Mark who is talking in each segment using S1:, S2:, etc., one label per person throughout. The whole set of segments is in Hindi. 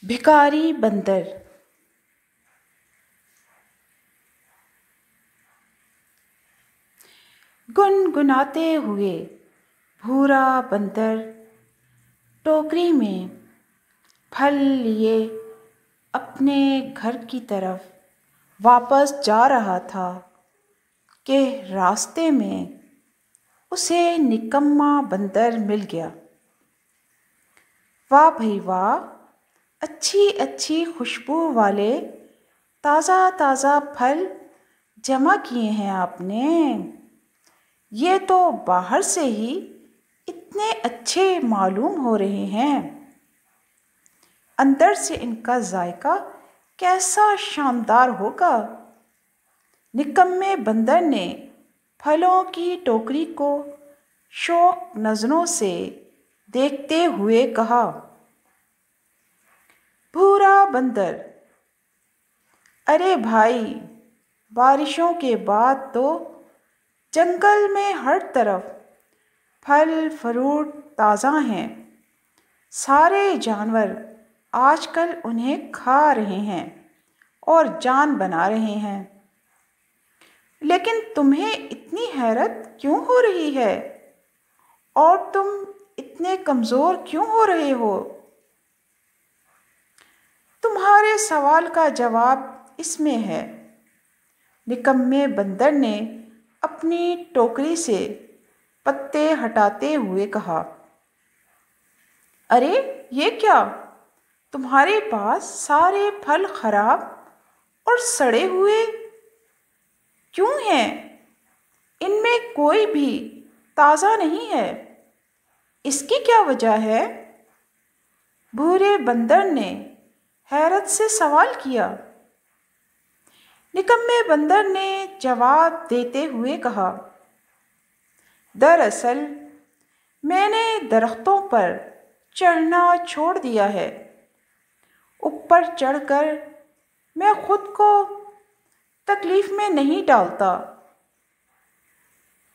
S1: भिखारी बंदर। गुनगुनाते हुए भूरा बंदर टोकरी में फल लिए अपने घर की तरफ वापस जा रहा था कि रास्ते में उसे निकम्मा बंदर मिल गया। वाह भई वाह, अच्छी अच्छी खुशबू वाले ताज़ा ताज़ा फल जमा किए हैं आपने। ये तो बाहर से ही इतने अच्छे मालूम हो रहे हैं, अंदर से इनका जायका कैसा शानदार होगा। निकम्मे बंदर ने फलों की टोकरी को शौक नज़रों से देखते हुए कहा। भूरा बंदर, अरे भाई, बारिशों के बाद तो जंगल में हर तरफ फल फ्रूट ताज़ा हैं। सारे जानवर आजकल उन्हें खा रहे हैं और जान बना रहे हैं, लेकिन तुम्हें इतनी हैरत क्यों हो रही है और तुम इतने कमज़ोर क्यों हो रहे हो? तुम्हारे सवाल का जवाब इसमें है। निकम्मे बंदर ने अपनी टोकरी से पत्ते हटाते हुए कहा। अरे ये क्या, तुम्हारे पास सारे फल खराब और सड़े हुए क्यों हैं? इनमें कोई भी ताज़ा नहीं है। इसकी क्या वजह है? भूरे बंदर ने हैरत से सवाल किया। निकम्मे बंदर ने जवाब देते हुए कहा, दरअसल मैंने दरख्तों पर चढ़ना छोड़ दिया है। ऊपर चढ़कर मैं खुद को तकलीफ में नहीं डालता।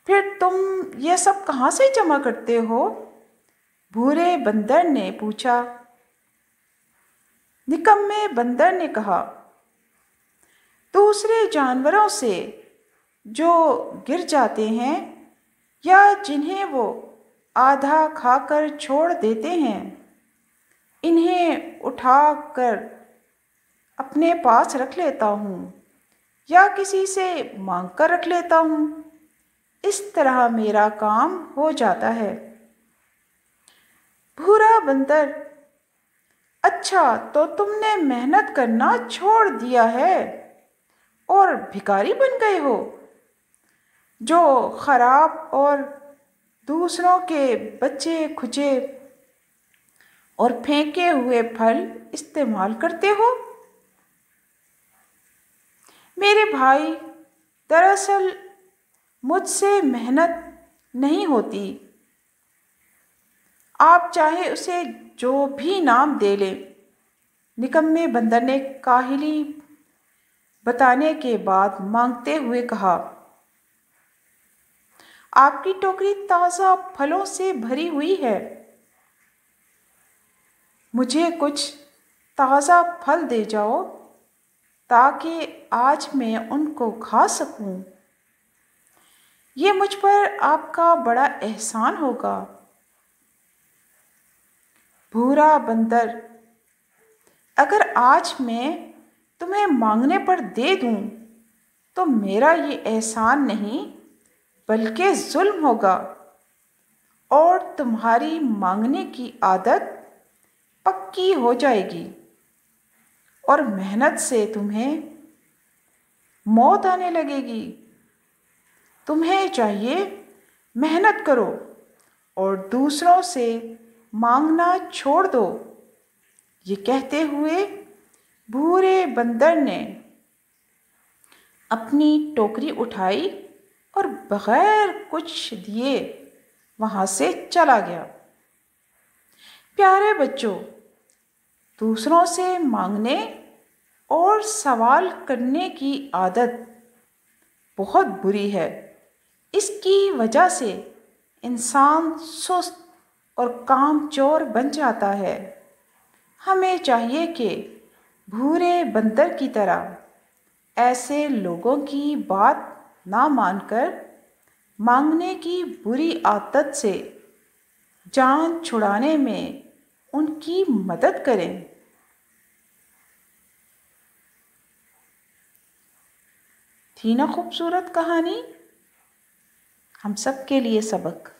S1: फिर तुम ये सब कहाँ से जमा करते हो? भूरे बंदर ने पूछा। निकम्मे बंदर ने कहा, दूसरे जानवरों से जो गिर जाते हैं या जिन्हें वो आधा खाकर छोड़ देते हैं, इन्हें उठाकर अपने पास रख लेता हूँ या किसी से मांग कर रख लेता हूँ। इस तरह मेरा काम हो जाता है। भूरा बंदर, अच्छा तो तुमने मेहनत करना छोड़ दिया है और भिखारी बन गए हो, जो खराब और दूसरों के बचे खुचे और फेंके हुए फल इस्तेमाल करते हो। मेरे भाई, दरअसल मुझसे मेहनत नहीं होती। आप चाहे उसे जो भी नाम दे लें। निकम्मे बंदर ने काहिली बताने के बाद मांगते हुए कहा। आपकी टोकरी ताज़ा फलों से भरी हुई है। मुझे कुछ ताज़ा फल दे जाओ ताकि आज मैं उनको खा सकूं। ये मुझ पर आपका बड़ा एहसान होगा। भूरा बंदर, अगर आज मैं तुम्हें मांगने पर दे दूं तो मेरा ये एहसान नहीं बल्कि जुल्म होगा और तुम्हारी मांगने की आदत पक्की हो जाएगी और मेहनत से तुम्हें मौत आने लगेगी। तुम्हें चाहिए मेहनत करो और दूसरों से मांगना छोड़ दो। ये कहते हुए भूरे बंदर ने अपनी टोकरी उठाई और बगैर कुछ दिए वहाँ से चला गया। प्यारे बच्चों, दूसरों से मांगने और सवाल करने की आदत बहुत बुरी है। इसकी वजह से इंसान सुस्त और कामचोर बन जाता है। हमें चाहिए कि भूरे बंदर की तरह ऐसे लोगों की बात ना मानकर मांगने की बुरी आदत से जान छुड़ाने में उनकी मदद करें। थी ना खूबसूरत कहानी, हम सब के लिए सबक।